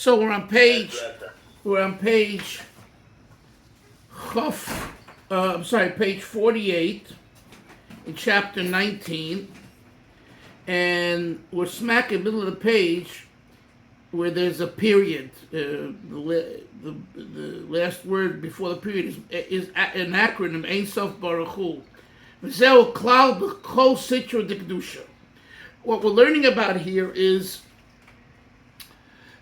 So we're on page page 48 in chapter 19, and we're smack in the middle of the page where there's a period. The last word before the period is an acronym, Ein Sof Baruch Hu. V'zeu klal b'chol sitra d'kedusha. What we're learning about here is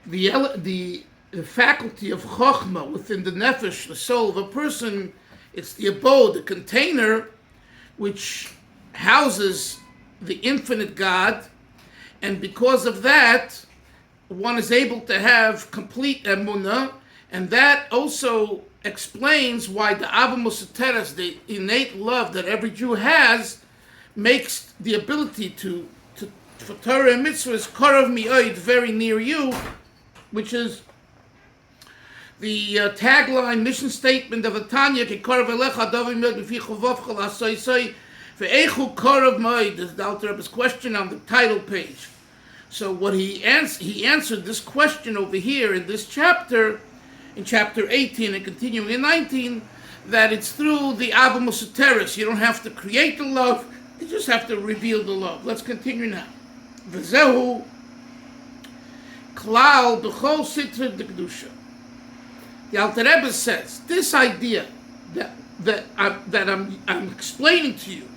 the faculty of chokhmah within the nefesh, the soul of a person. It's the abode, the container, which houses the infinite God, and because of that, one is able to have complete emunah, and that also explains why the Ava Musateres, the innate love that every Jew has, makes the ability for Torah and mitzvahs, Korav Mi'oid, very near you, which is the tagline, mission statement of the Tanya, Ki Korav Elecha Dovim Mi'oid B'fi Chovavcha L'Asoisoi Ve'echu Korav Mi'oid, is the Alter Rebbe's question on the title page. So what he answered this question over here in this chapter, in chapter 18 and continuing in 19, that it's through the Ava Musateres. You don't have to create the love, you just have to reveal the love. Let's continue now. V'zehu klal b'chol sitra d'kedusha. The Alter Rebbe says this idea that I'm explaining to you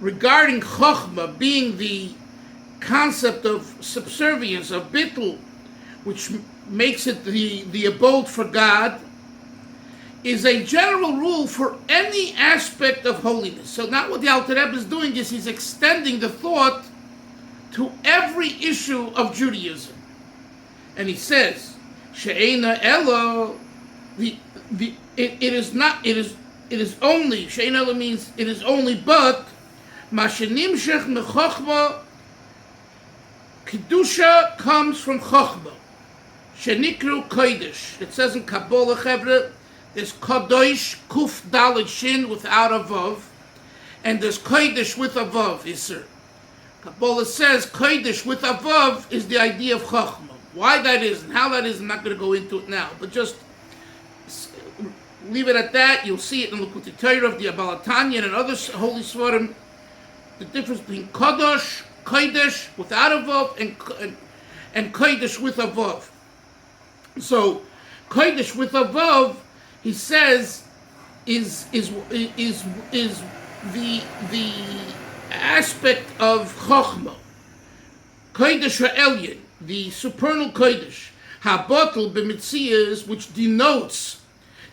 regarding chokhmah being the concept of subservience, of bittul, which makes it the abode for God, is a general rule for any aspect of holiness. So now what the Alter Rebbe is doing is he's extending the thought to every issue of Judaism. And he says, She'ena elo, it is only, She'ena elo means it is only but, ma shenimshech mechokhmah, Kedusha comes from Chokhmah. Shenikru Kodesh. It says in Kabbalah, Chevre, there's Kodesh, Kuf Dalet Shin without a Vav, and there's Kodesh with a Vav, Isser. Kabbalah says Kodesh with a Vav is the idea of Chokhmah. Why that is and how that is, I'm not going to go into it now, but just leave it at that. You'll see it in Likutei Torah of the Abalatanya and other holy svarim, the difference between Kodesh without a vav and kodesh with a vav. So kodesh with a vav, he says, is the aspect of chokhmah. Kodesh ha'elyon, the supernal kodesh, habotel b'mitzias, which denotes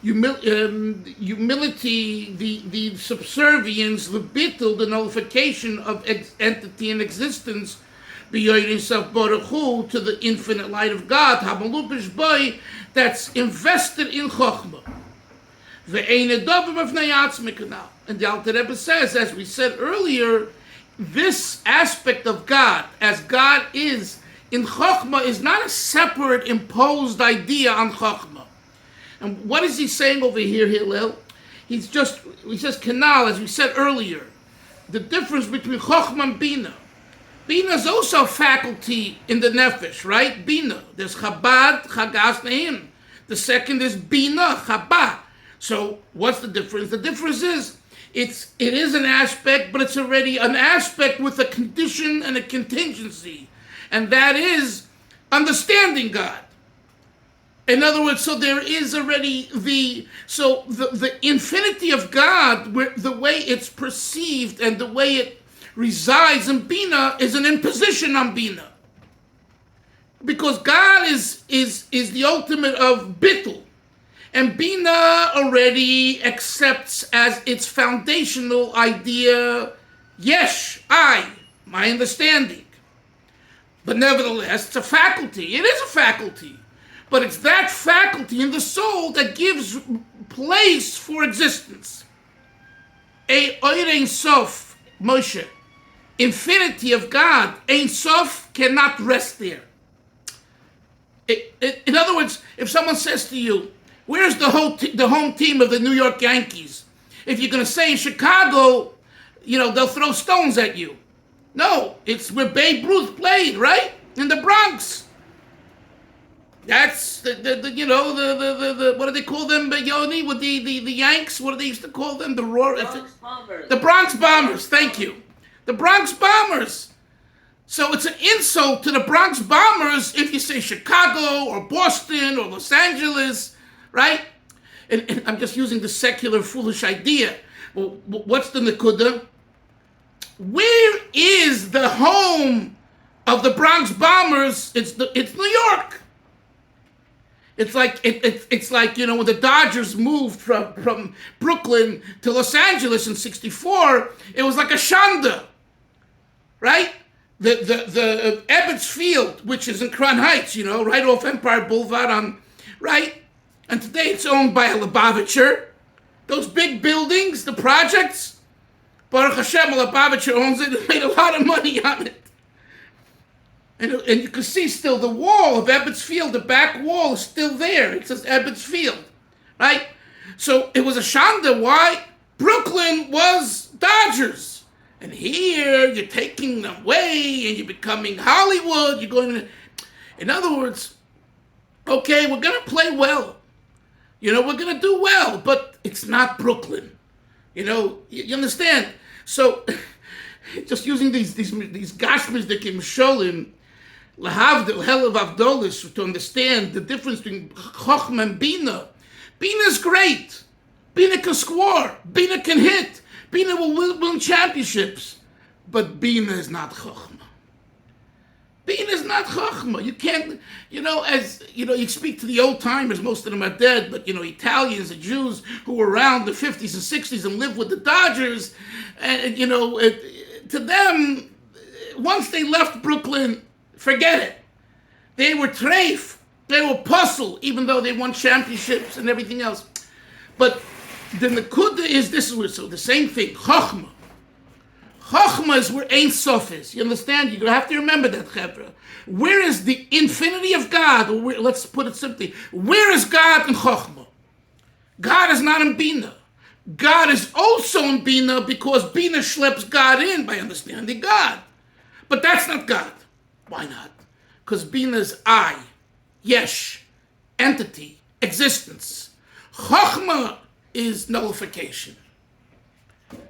humility, the subservience, the bittul, the nullification of entity and existence, b'yoyrisav baruch hu, to the infinite light of God, hamalupish boy, that's invested in chokhmah. Ve'ein edavim avnei atzmik now. And the Alter Rebbe says, as we said earlier, this aspect of God, as God is in chokhmah, is not a separate imposed idea on chokhmah. And what is he saying over here, Hillel? He says, Kanal, as we said earlier, the difference between Chokhmah and Bina. Bina is also a faculty in the Nefesh, right? Bina. There's Chabad, Chagas, Nehim. The second is Bina, Chabad. So what's the difference? The difference is, it is an aspect, but it's already an aspect with a condition and a contingency. And that is understanding God. In other words, so there is already the infinity of God, where the way it's perceived and the way it resides in Bina is an imposition on Bina. Because God is the ultimate of bittul. And Bina already accepts as its foundational idea, yesh, my understanding. But nevertheless, it's a faculty. It is a faculty. But it's that faculty in the soul that gives place for existence. Ein Sof, Moshe, infinity of God, Ein Sof cannot rest there. In other words, if someone says to you, where's the home team of the New York Yankees? If you're going to say in Chicago, they'll throw stones at you. No, it's where Babe Ruth played, right? In the Bronx. That's the what do they call them, Yoni, with the Yanks? What do they used to call them? The Roar, Bronx Bombers. the Bronx Bombers. Thank you, the Bronx Bombers. So it's an insult to the Bronx Bombers if you say Chicago or Boston or Los Angeles, right? And I'm just using the secular foolish idea. Well, what's the Nakuda? Where is the home of the Bronx Bombers? It's New York. It's like it's like when the Dodgers moved from Brooklyn to Los Angeles in '64. It was like a shanda, right? The Ebbets Field, which is in Crown Heights, right off Empire Boulevard right? And today it's owned by a Lubavitcher. Those big buildings, the projects, Baruch Hashem, a Lubavitcher owns it and made a lot of money on it. And you can see still the wall of Ebbets Field, the back wall is still there. It says Ebbets Field, right? So it was a shanda. Why? Brooklyn was Dodgers. And here you're taking them away and you're becoming Hollywood. You're going to, in other words, okay, we're going to play well. We're going to do well, but it's not Brooklyn. You understand? So just using these gashmizdikim sholim, lahavdil, hell of avdolis, to understand the difference between chokhmah and bina. Bina is great. Bina can score. Bina can hit. Bina will win championships. But Bina is not chokhmah. Bina is not chokhmah. You can't, you speak to the old timers, most of them are dead, but, Italians and Jews who were around the 50s and 60s and lived with the Dodgers, and, to them, once they left Brooklyn, forget it. They were treif. They were puzzle, even though they won championships and everything else. But the Nakuda is so the same thing, chokhmah. Chokhmah is where Ein Sof is. You understand? You have to remember that, Chevra. Where is the infinity of God? Or let's put it simply. Where is God in Chokhmah? God is not in Bina. God is also in Bina because Bina schleps God in by understanding God. But that's not God. Why not? Because Bina is I, yesh, entity, existence. Chokhmah is nullification.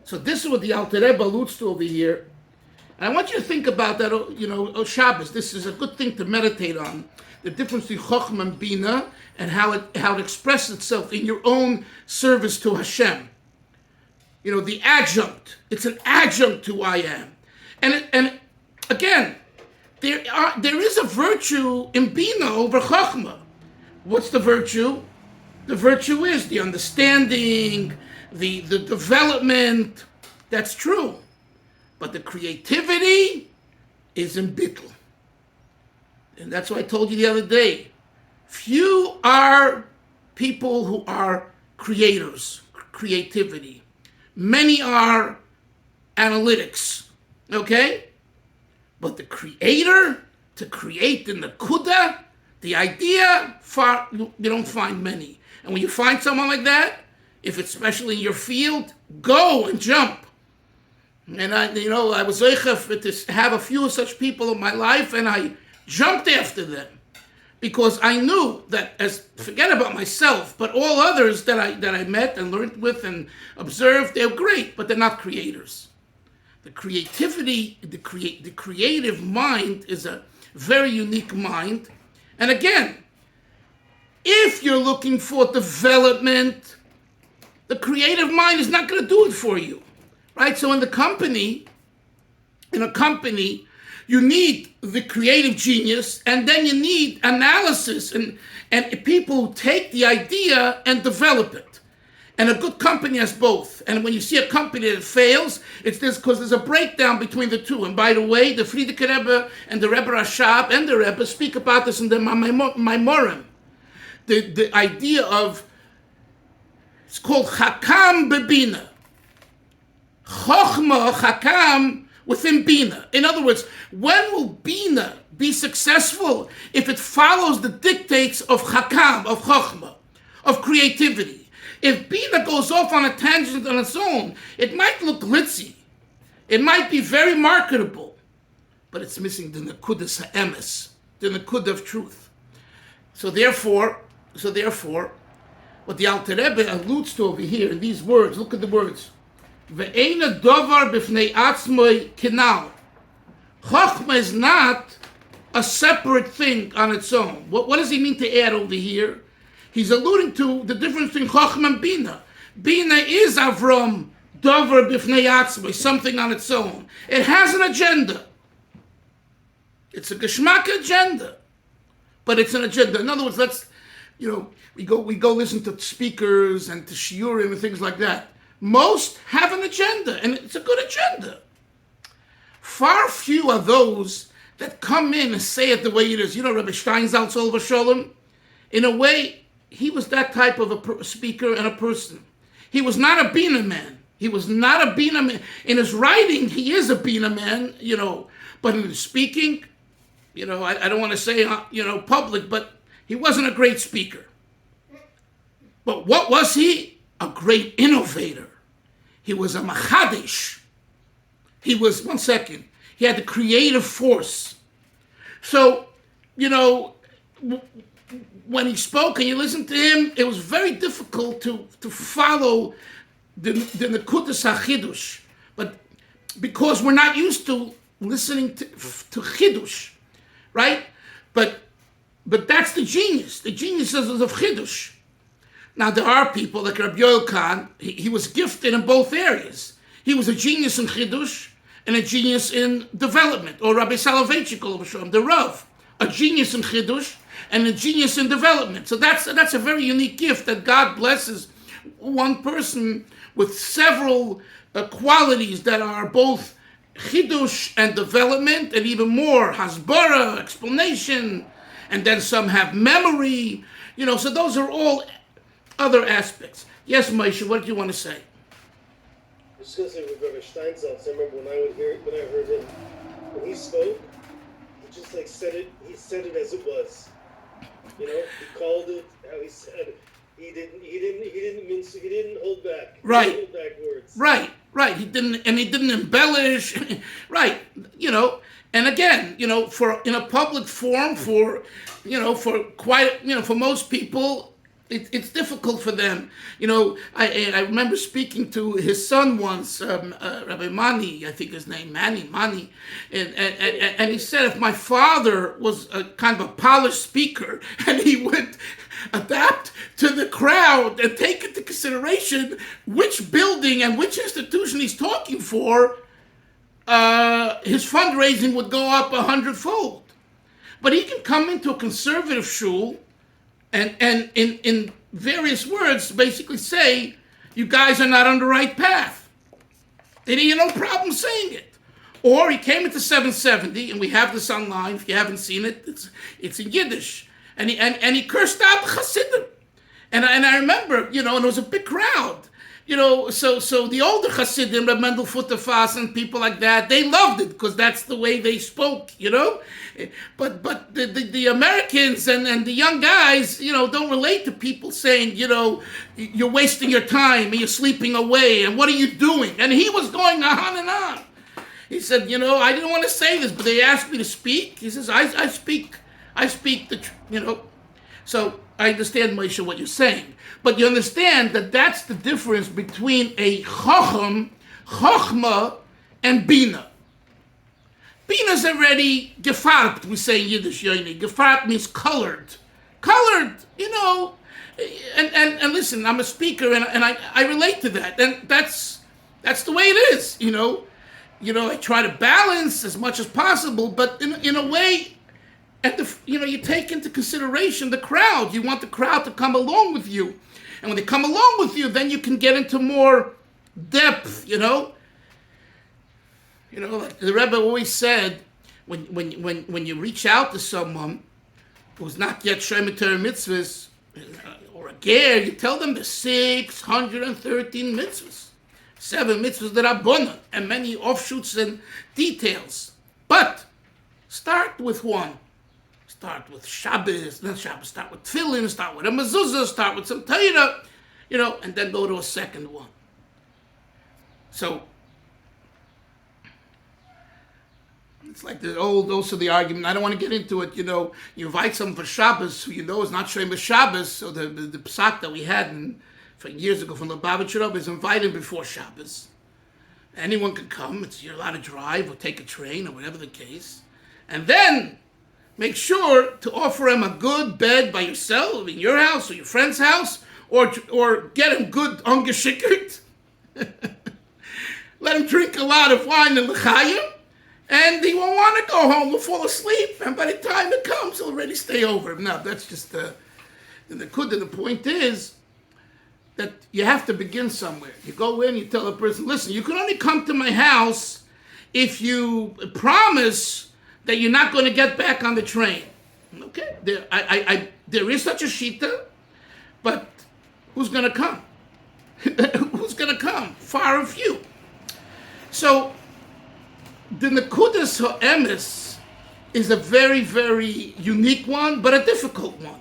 So this is what the Alter Rebbe alludes to over here. And I want you to think about that, Shabbos. This is a good thing to meditate on. The difference between Chokhmah and Bina and how it expresses itself in your own service to Hashem. The adjunct. It's an adjunct to I am. And again, there is a virtue in Bina over Chokhmah. What's the virtue? The virtue is the understanding, the development. That's true. But the creativity is in bittul. And that's what I told you the other day. Few are people who are creators, creativity. Many are analytics, okay? But the creator, to create the nakuda, the idea, you don't find many. And when you find someone like that, if it's especially in your field, go and jump. And I was zeicha to have a few of such people in my life, and I jumped after them because I knew that, forget about myself, but all others that I met and learned with and observed, they're great, but they're not creators. The creativity, the creative mind is a very unique mind. And again, if you're looking for development, the creative mind is not going to do it for you, right? So in a company, you need the creative genius, and then you need analysis and people who take the idea and develop it. And a good company has both. And when you see a company that fails, it's this because there's a breakdown between the two. And by the way, the Frierdiker Rebbe and the Rebbe Rashab and the Rebbe speak about this in the Maimorim. The idea of, it's called Chakam Bebina. Chokhmah, Chakam, within Bina. In other words, when will Bina be successful? If it follows the dictates of Chakam, of Chokhmah, of creativity. If Bina goes off on a tangent on its own, it might look glitzy. It might be very marketable. But it's missing the Nakudas HaEmes, the Nakud of truth. So therefore, what the Alter Rebbe alludes to over here in these words, look at the words. Ve'ena dovar b'fnei atzmoi kinal. Chochma is not a separate thing on its own. What does he mean to add over here? He's alluding to the difference between Chochma and Bina. Bina is Avram, dovar b'fnei atzmoi, something on its own. It has an agenda. It's a geschmack agenda. But it's an agenda. In other words, we go listen to speakers and to shiurim and things like that. Most have an agenda, and it's a good agenda. Far few are those that come in and say it the way it is. Rabbi Chaim Dalfin, in a way, he was that type of a speaker and a person. He was not a Bina man. He was not a Bina man. In his writing, he is a Bina man, but in his speaking, I don't want to say, public, but he wasn't a great speaker. But what was he? A great innovator. He was a machadish. He had the creative force. So, when he spoke and you listened to him, it was very difficult to follow the Nekudas HaChidush. But because we're not used to listening to Chidush, right? But that's the genius. The genius is of Chidush. Now, there are people like Rabbi Yoel Khan. He was gifted in both areas. He was a genius in Chidush and a genius in development. Or Rabbi Soloveitchik, the Rav, a genius in Chidush and a genius in development. So that's a very unique gift that God blesses one person with several qualities that are both Chidush and development, and even more Hasbara, explanation, and then some have memory. So those are all other aspects. Yes, Moshe, what do you want to say? I was going to say with Rabbi Steinsaltz, I remember when I heard him, when he spoke, he just said it, he said it as it was. He called it how he said it. He didn't mince, he didn't hold back. Right. He didn't hold back words. Right. He didn't embellish. Right. And again, for in a public forum, for most people, it's difficult for them. I remember speaking to his son once, Rabbi Mani, I think his name, Mani, and he said if my father was a kind of a polished speaker and he would adapt to the crowd and take into consideration which building and which institution he's talking for, his fundraising would go up 100-fold. But he can come into a conservative shul and in various words basically say, you guys are not on the right path. And he had no problem saying it. Or he came into 770, and we have this online. If you haven't seen it, it's in Yiddish. And he cursed out the Hasidim. And I remember, and it was a big crowd. So the older Hasidim, Reb Mendel Futterfass and people like that, they loved it because that's the way they spoke, But the Americans and the young guys, don't relate to people saying, you're wasting your time and you're sleeping away and what are you doing? And he was going on and on. He said, I didn't want to say this, but they asked me to speak. He says, I speak the, So I understand, Moshe, what you're saying. But you understand that that's the difference between a chochma, and bina. Bina's already gefarbt, we say in Yiddish, Yoini. Gefarbt means colored. Colored, And listen, I'm a speaker, and I relate to that. And that's the way it is, I try to balance as much as possible, but in a way, you take into consideration the crowd. You want the crowd to come along with you. And when they come along with you, then you can get into more depth, Like the Rebbe always said, when you reach out to someone who's not yet Shemei Torah mitzvahs, or a ger, you tell them the 613 mitzvahs. 7 mitzvahs that are bonah, and many offshoots and details. But start with one. Start with Shabbos, not Shabbos, start with Tefillin, start with a mezuzah, start with some Torah, and then go to a second one. So, It's like also the argument. I don't want to get into it. You invite someone for Shabbos who is not Shemus Shabbos. So the psak that we had for years ago from the Lubavitcher Rebbe is invited before Shabbos. Anyone can come. You're allowed to drive or take a train or whatever the case. And then make sure to offer him a good bed by yourself, in your house or your friend's house, or get him good ungeschickert. Let him drink a lot of wine and l'chaim, and he won't want to go home. He'll fall asleep, and by the time it comes, he'll already stay over. No, that's just the point is that you have to begin somewhere. You go in, you tell a person, listen, you can only come to my house if you promise that you're not going to get back on the train. Okay, there is such a shita, but who's going to come? Who's going to come? Far and few. So, the Nekudas Ha'emes is a very, very unique one, but a difficult one.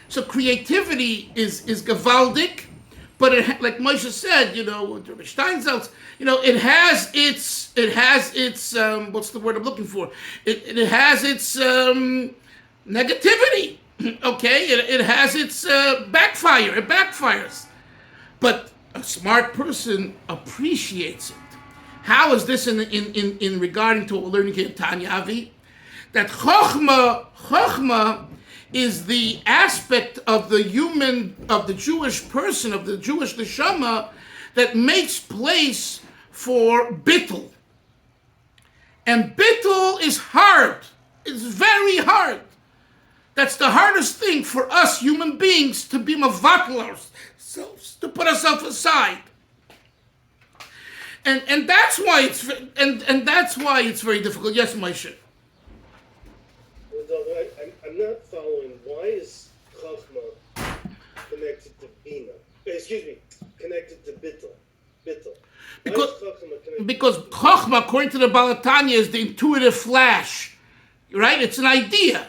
So creativity is gewaldig, but like Moshe said, with Rabbi Steinsaltz, it has its what's the word I'm looking for? It has its negativity. Okay, it has its backfire. It backfires, but a smart person appreciates it. How is this in regarding to what we're learning here in Tanya Avi? That Chochmah is the aspect of the Jewish person, of the Jewish neshama, that makes place for bittul. And bittul is hard. It's very hard. That's the hardest thing for us human beings, to be mavatal ourselves, to put ourselves aside. And that's why it's very difficult. Yes, Moshe. I'm not following. Why is Chachma connected to Bina? Excuse me, connected to Bittul. Because Chachma, according to the Balatanya, is the intuitive flash, right? It's an idea,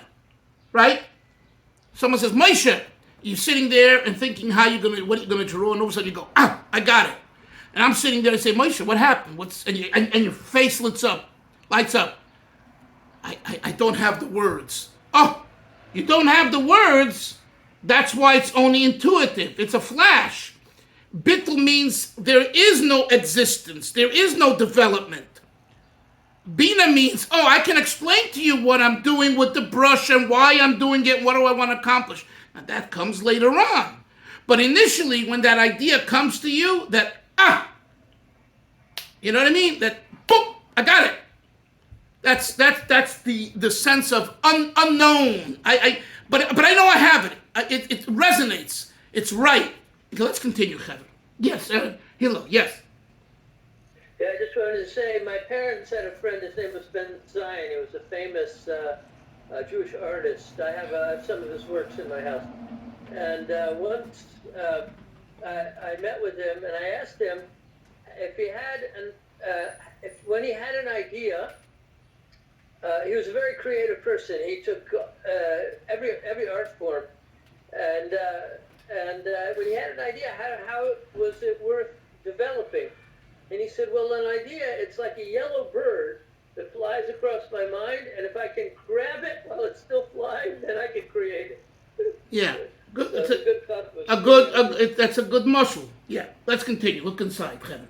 right? Someone says, Moshe, you're sitting there and thinking what you're gonna draw, and all of a sudden you go, I got it. And I'm sitting there and say, Moshe, what happened? And your face lights up. I don't have the words. Oh, you don't have the words? That's why it's only intuitive. It's a flash. Bittul means there is no existence. There is no development. Bina means, I can explain to you what I'm doing with the brush and why I'm doing it, what do I want to accomplish. Now that comes later on. But initially, when that idea comes to you, that, you know what I mean? That, boom, I got it. That's the sense of unknown. But I know I have it. It resonates. It's right. Okay, let's continue, Kevin. Yes, Hillel, yes. Yeah, I just wanted to say, my parents had a friend, his name was Ben Zion. He was a famous Jewish artist. I have some of his works in my house. And once I met with him, and I asked him if he had when he had an idea. He was a very creative person. He took every art form, and when he had an idea, how was it worth developing? And he said, well, an idea, it's like a yellow bird that flies across my mind, and if I can grab it while it's still flying, then I can create it. Yeah, good. So That's a good muscle. Yeah, let's continue. Look inside, Kevin.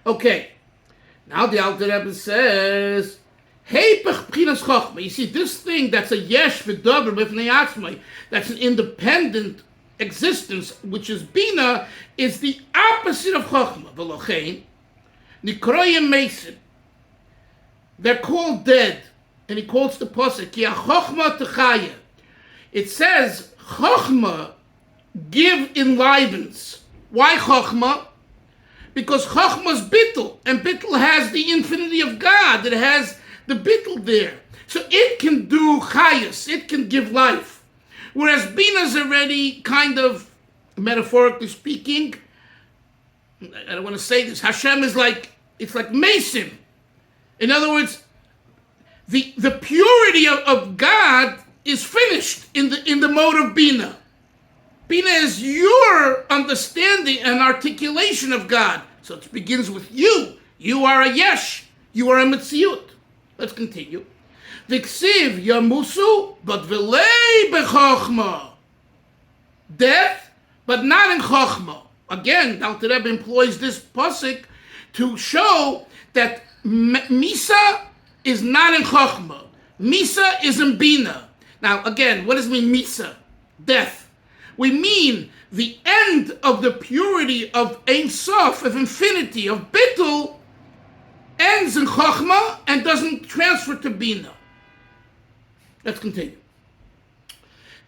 Okay, now the Alter Rebbe says, you see, this thing that's a yesh v'daber b'fnei atzmai, that's an independent existence, which is Bina, is the opposite of Chochmah. V'lochein, nikroyim mesim, they're called dead. And he quotes the pasuk, ki ha-chochmah techaya. It says, Chochmah enlivens. Why Chochmah? Because Chochmah's bittul, and bittul has the infinity of God. It has the bittul there. So it can do chayas, it can give life. Whereas Bina's already kind of, metaphorically speaking, I don't want to say this, Hashem is it's like Mason. In other words, the purity of God is finished in the mode of Bina. Bina is your understanding and articulation of God. So it begins with you. You are a yesh. You are a metziut. Let's continue. V'ksiv yamusu, but v'lei b'chochma. Death, but not in chochma. Again, the Alter Rebbe employs this pasuk to show that Misa is not in chochma. Misa is in bina. Now, again, what does it mean, Misa? Death. We mean the end of the purity of Ein Sof, of infinity, of Bittul, ends in chochma and doesn't transfer to bina. Let's continue.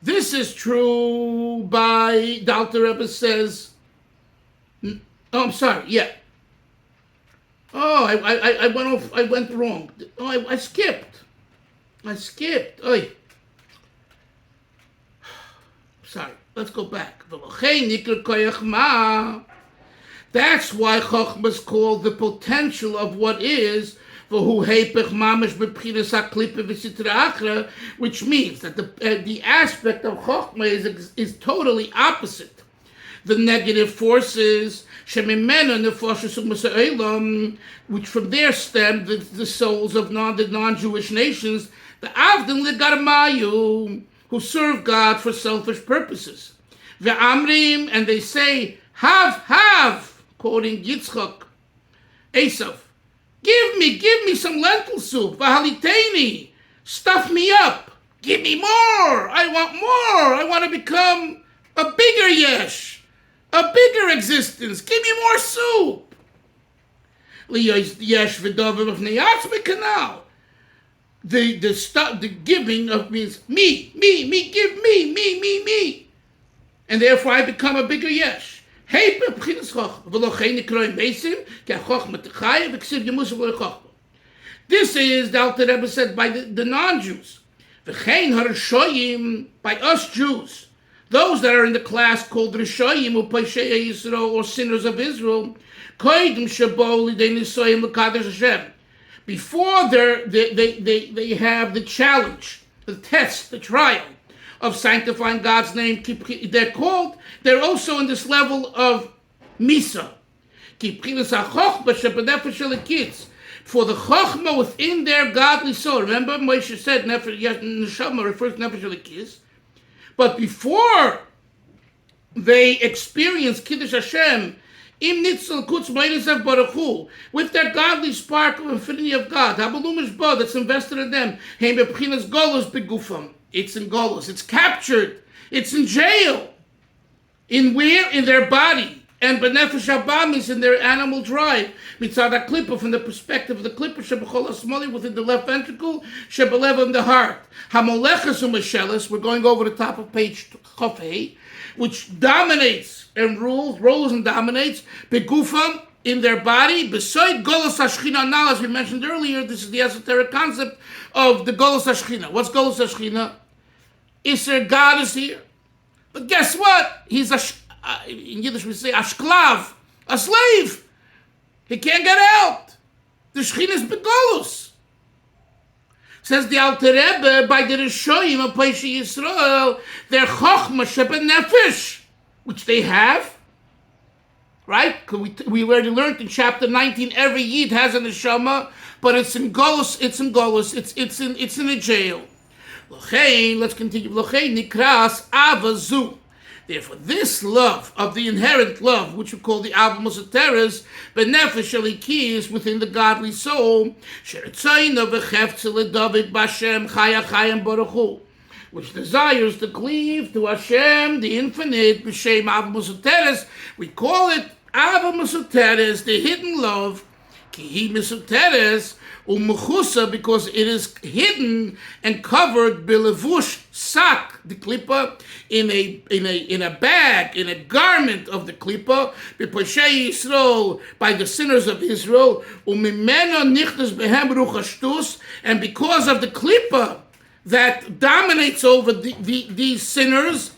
This is true by, the Alter Rebbe says, oh, I'm sorry, yeah. Oh, I went off, I went wrong. Oh, I skipped. Oy. Sorry, let's go back. That's why Chochmah is called the potential of what is, which means that the aspect of Chochmah is totally opposite. The negative forces, which from there stem the souls of the non-Jewish nations, the Avdim Ligarmayu, who serve God for selfish purposes. Ve'amrim, and they say, have, quoting Yitzchak, Esav, give me some lentil soup, v'haliteni, stuff me up, give me more, I want to become a bigger yesh, a bigger existence, give me more soup. Yesh v'dover of neyatzme canal. The giving of means me, give me. And therefore I become a bigger yesh. This is, the Alter Rebbe said, by the non-Jews. By us Jews. Those that are in the class called Rishoyim or Paishei Yisrael or sinners of Israel. Before they have the challenge, the test, the trial of sanctifying God's name, they're also in this level of Misa. For the Chochmah within their godly soul. Remember, Moshe said, Neshama refers to Nefesh Elikis. But before they experience Kiddush Hashem, with their godly spark of infinity of God, that's invested in them, it's in Golos, it's captured, it's in jail. In where? In their body. And Benefesh Abamis in their animal drive. Mitzad HaKlippa, from the perspective of the Klippa, Shebechol HaSmoli, within the left ventricle, Shebelev in the heart. Hamolechas u'Mashelis, we're going over the top of page Chofei, which dominates and rules and dominates, Begufam, in their body, beside Golos HaShechina. Now, as we mentioned earlier, this is the esoteric concept of the Golos HaShechina. What's Golos HaShechina? Isser, God is here. But guess what? He's in Yiddish we say ashklav, a slave. He can't get out. The Shechina is begolus. Says the Alter Rebbe, by the Rishoyim of Paishei Yisrael, their chochmah sheben nefesh, which they have, right? We already learned in chapter 19, every Yid has a neshama, but it's in golus, it's in a jail. Let's continue. Nikras avazu. Therefore, this love of the inherent love, which we call the Ava Musateres, Benefesh Elikis, within the godly soul, which desires to cleave to Hashem, the infinite, B'Shem Ava Musateres. We call it Ava Musateres, the hidden love, Kihi Musateres, U'mechusa, because it is hidden and covered belevush sak, the klipa, in a bag, in a garment of the klipa, b'poshei Yisrael, by the sinners of Israel, u'mimena nichtas behem ruch hashtus, and because of the klipa that dominates over these sinners,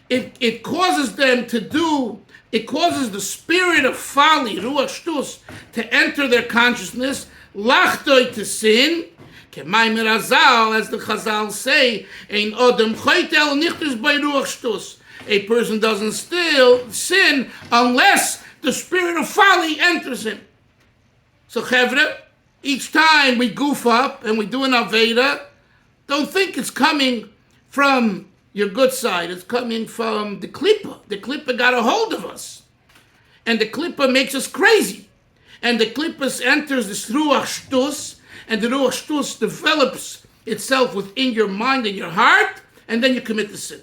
it causes them to do. It causes the spirit of folly, ruach shtus, to enter their consciousness. Lachtoi, to sin, k'mayim razal, as the Chazal say, ein odem choitel nichtus by ruach shtus. A person doesn't still sin unless the spirit of folly enters him. So, chevre, each time we goof up and we do an Aveda, don't think it's coming from your good side. It's coming from the Klippa. The Klippa got a hold of us. And the Klippa makes us crazy. And the Klippa enters this Ruach Shtus, and the Ruach Shtus develops itself within your mind and your heart, and then you commit the sin.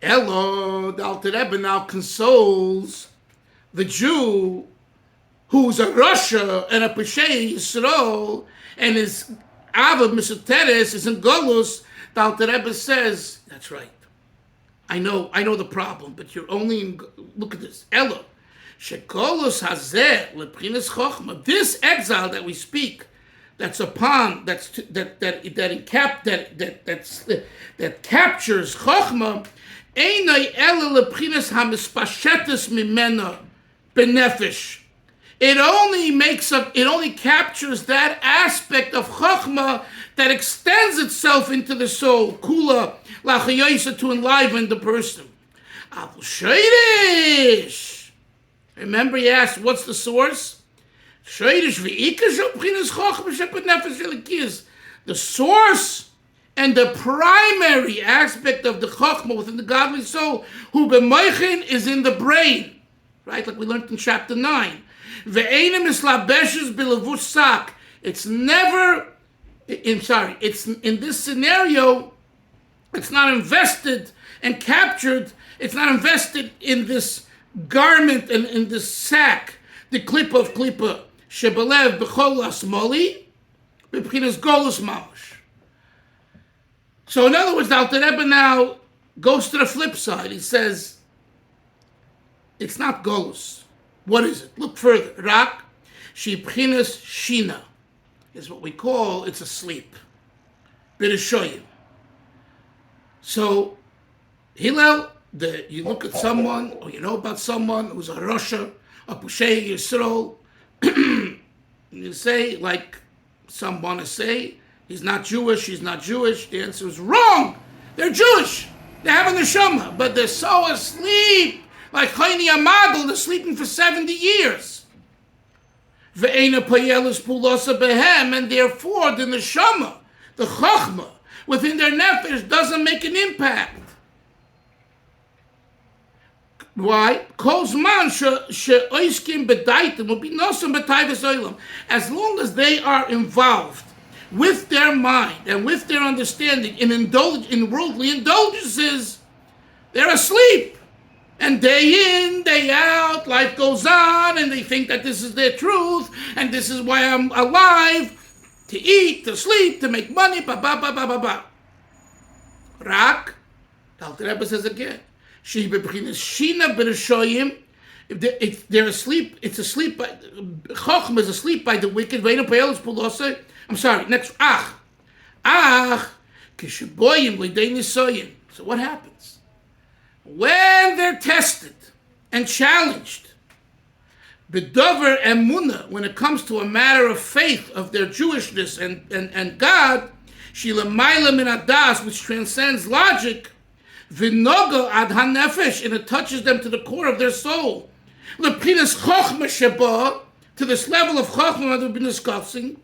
Elo, the Alter Rebbe now consoles the Jew who's a Rasha and a Peshei Yisrael, and his Ava Misoteres is in Golus. The Alter Rebbe says, that's right. I know the problem, but you're only in, look at this. Elo, Shekolus Hazeh Lepchinas Chochma. This exile that we speak, that's upon, that captures Chochma, Einai Ela Lepchinas Hamispashetes Mimena Benefesh. It only captures that aspect of Chochmah that extends itself into the soul, Kula, Lachayosa, to enliven the person. Avu Sheidish. Remember, he asked, what's the source? Sheidish v'ikash b'chinas Chochmah shepet nefesh v'likiyas. The source and the primary aspect of the Chochmah within the godly soul, who b'moichin, is in the brain. Right, like we learned in chapter 9. It's never, it's in this scenario, it's not invested and captured, it's not invested in this garment and in this sack, the Klippa of Klippa, Shebelev B'chol Asmoli, B'pchinas Golus Mamash. So in other words, the Alter Rebbe now goes to the flip side. He says, it's not Golus. What is it? Look further. Rak, Shibchinas Shina is what we call, it's a sleep. B'rishoyim. So, Hillel, you look at someone, or you know about someone who's a Rasha, a Pushei Yisrael, you say, like some want to say, he's not Jewish, he's not Jewish. The answer is wrong. They're Jewish. They have a neshama, but they're so asleep. Like Chayni Amadl, they're sleeping for 70 years. Ve'ena payelus pulosa behem, and therefore the neshama, the chachma, within their nefesh doesn't make an impact. Why? Kozman she'oiskim bedaitim will be nosam b'tayvus olam. As long as they are involved with their mind and with their understanding in worldly indulgences, they're asleep. And day in, day out, life goes on, and they think that this is their truth, and this is why I'm alive, to eat, to sleep, to make money, Rak, the Alter Rebbe says again, Shina b'rishoyim, if they're asleep, it's asleep by, Chochmah is asleep by the wicked, I'm sorry, next, Kishaboyim l'idei nisoyim. So what happens? When they're tested and challenged, B'dover emunah, when it comes to a matter of faith, of their Jewishness and God, Shilamayla min adas, which transcends logic, V'noga ad hanefesh, and it touches them to the core of their soul. L'pinas chochma sheba, to this level of chochma that we've been discussing,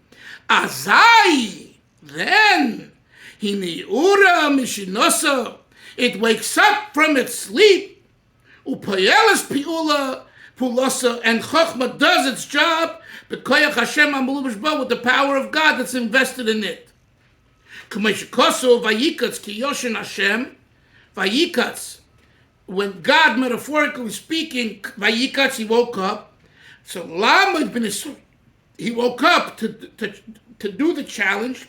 Azai, then, hini ura mishinosa, it wakes up from its sleep, upayelas piula pulasa, and Chochmah does its job, b'koyach Hashem amuluv with the power of God that's invested in it. K'meshikoso vayikatz kiyoshin Hashem, vayikatz, when God, metaphorically speaking, vayikatz, he woke up. So Lamed bin Yisrael, he woke up to do the challenge,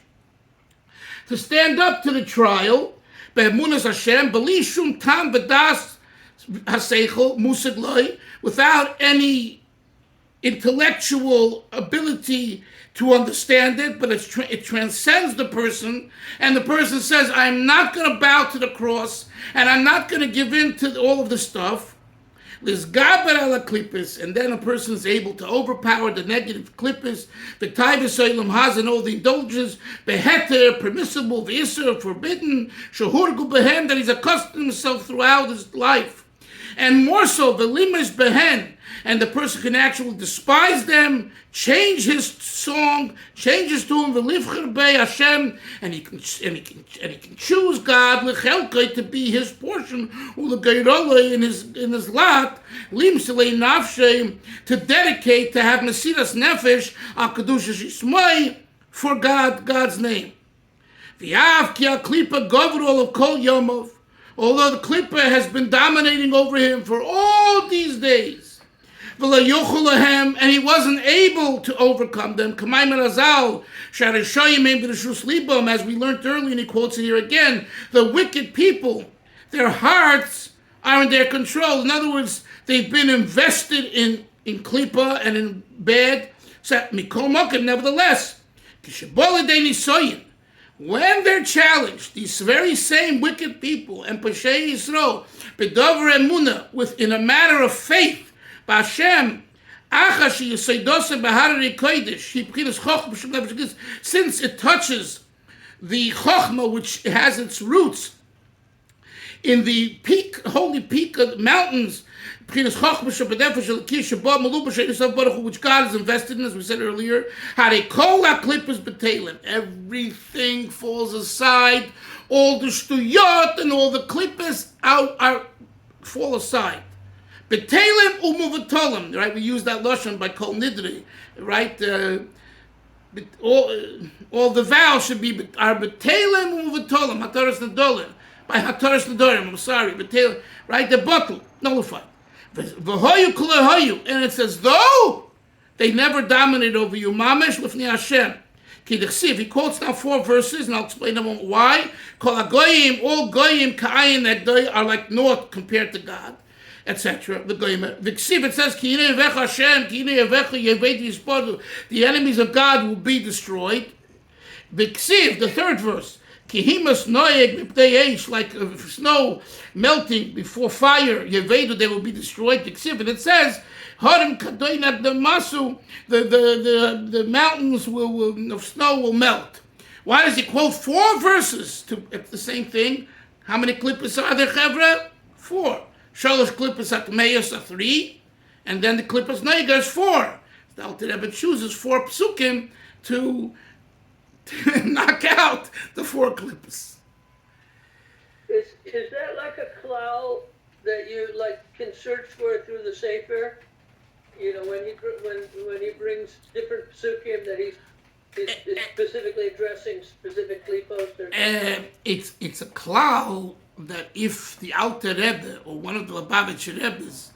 to stand up to the trial. Be'emunas Hashem, b'lishum tam v'das haseichel musig loy, without any intellectual ability to understand it, but it transcends the person, and the person says, I'm not going to bow to the cross, and I'm not going to give in to all of the stuff. L'izgaber ala klippus, and then a person is able to overpower the negative klippus, the taivus olam has, and all the indulgences, beheter, permissible, v'isser, forbidden, shehurgu behem, that he's accustomed himself throughout his life. And more so, the limas behen, and the person can actually despise them, change his song, change his tune, v'livcher bei Hashem, and he can choose God lechelkai to be his portion, ulegeirolei in his lot, limselei nafshem, to dedicate, to have mesiras nefesh al kedushas yismai for God's name. V'yav ki klipa govrol of kol yomov. Although the Klippa has been dominating over him for all these days, and he wasn't able to overcome them, as we learned earlier, and he quotes it here again, the wicked people, their hearts are in their control. In other words, they've been invested in Klippa and in bad. Nevertheless, when they're challenged, these very same wicked people, and Pashei Yisro, Bedover Emuna, in a matter of faith, B'Hashem, since it touches the Chochmah, which has its roots in the holy peak of the mountains, which God is invested in, as we said earlier, everything falls aside, all the shtuyot and all the klippas fall aside. Right? We use that lashon by kol nidri, right? All the vows should be betelem umuvatolim, hataras nadolim, by hataras nadolim. I'm sorry, betelem, right? The bottle nullified. And it says, though they never dominate over you, Mamesh Lifnei Hashem. He quotes now 4 verses, and I'll explain them why. All goyim ka'ayin that day are like naught compared to God, etc. The goyim. It says, the enemies of God will be destroyed. The 3rd verse. Like snow melting before fire, Yevedu, they will be destroyed. And it says, the mountains of snow will melt. Why does he quote 4 verses to the same thing? How many klippas are there, Chevra? 4. Shalosh klippas atmeyos are 3, and then the klippas neiga is 4. The Alter Rebbe chooses 4 psukim to knock out the 4 klippas. Is that like a klal that you can search for through the Sefer? You know, when he brings different psukim that he's specifically addressing specific klipos? It's a klal that if the Alter Rebbe or one of the Lubavitcher Rebbes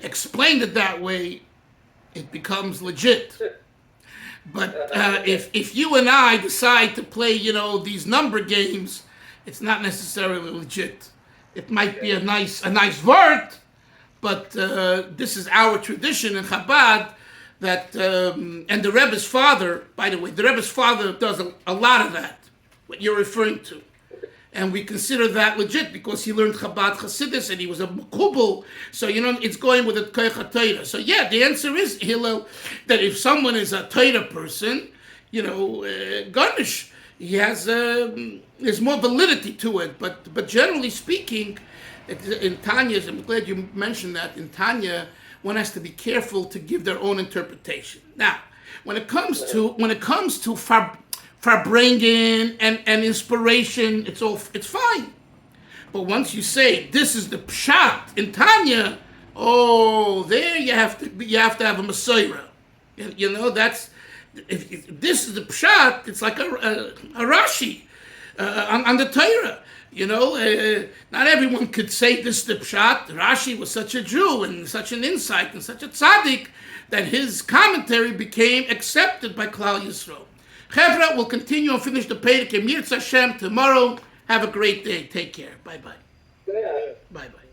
explained it that way, it becomes legit. But if you and I decide to play, these number games, it's not necessarily legit. It might be a nice word, but this is our tradition in Chabad. That and the Rebbe's father, by the way, the Rebbe's father does a lot of that. What you're referring to, and we consider that legit because he learned Chabad Chassidus and he was a Mekubal. So it's going with a Koich HaTorah. So yeah, the answer is Hillel that if someone is a Torah person, garnish, he has there's more validity to it. But generally speaking, in Tanya, I'm glad you mentioned that. In Tanya, one has to be careful to give their own interpretation. Now, when it comes to Farbrengen and inspiration, it's fine. But once you say this is the pshat in Tanya, there you have to have a Messiah. That's if this is the pshat. It's like a Rashi on the Torah. Not everyone could say this is the pshat. Rashi was such a Jew and such an insight and such a tzaddik that his commentary became accepted by Klal Yisrael. Chevra will continue and finish the Perek Yirtzeh Hashem tomorrow. Have a great day. Take care. Bye-bye. Yeah. Bye-bye.